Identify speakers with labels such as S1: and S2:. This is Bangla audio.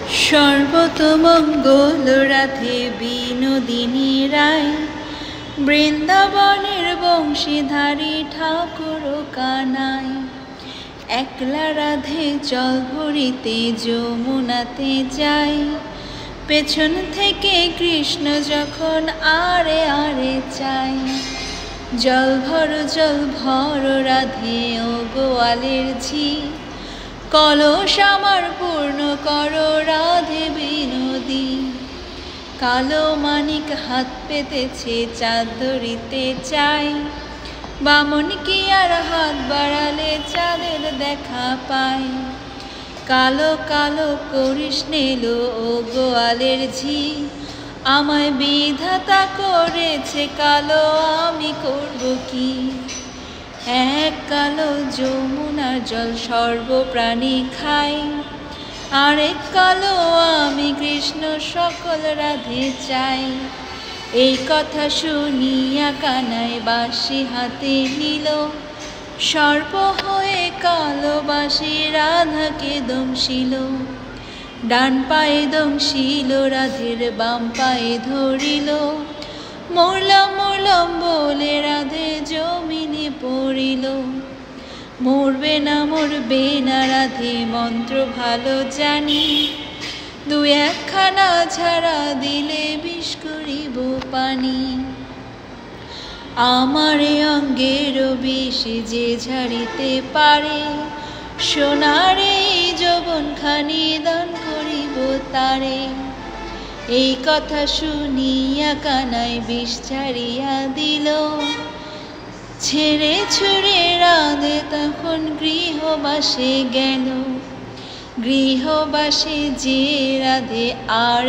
S1: সর্বতমঙ্গল রাধে বিনোদিনী রায়, বৃন্দাবনের বংশীধারী ঠাকুর কানাই। একলা রাধে জল ভরিতে যমুনাতে যায়, পেছন থেকে কৃষ্ণ যখন আরে আরে চায়। জল ভর রাধে ও গোয়ালের ঝি, কলস আমার পূর্ণ করো রাধে বিনোদী। কালো মানিক হাত পেতেছে চাঁদ ধরিতে চাই, বামন কি আর হাত বাড়ালে চাঁদের দেখা পায়। কালো কালো করিস নেলো ও গোয়ালের ঝি, আমায় বিধাতা করেছে কালো, আমি করব কি। এক কালো যমুনার জল সর্বপ্রাণী খাই, আরেক কালো আমি কৃষ্ণ সকল রাধে চাই। এই কথা শুনিয়া কানাই বাঁশি হাতে নিল, সর্প হয়ে কালো বাঁশি রাধাকে দংশিল। ডান পায়ে দংশিল রাধের, বাম পায়ে ধরিল, মরলাম মরলাম বলে রাধে জমিনে পড়িল। মরবে না রাধে মন্ত্র ভালো জানি, দু একখানা ঝাড়া দিলে বিষ করিব পানি। আমার অঙ্গের বিষ যে ঝাড়িতে পারে, সোনার এই যৌবনখানি দান করিব তারে। এই কথা শুনিয়া কানাই বিষ ছাড়িয়া দিল, ছেড়ে ছুড়ে রাধে তখন গৃহবাসে গেল। গৃহবাসে যে রাধে আর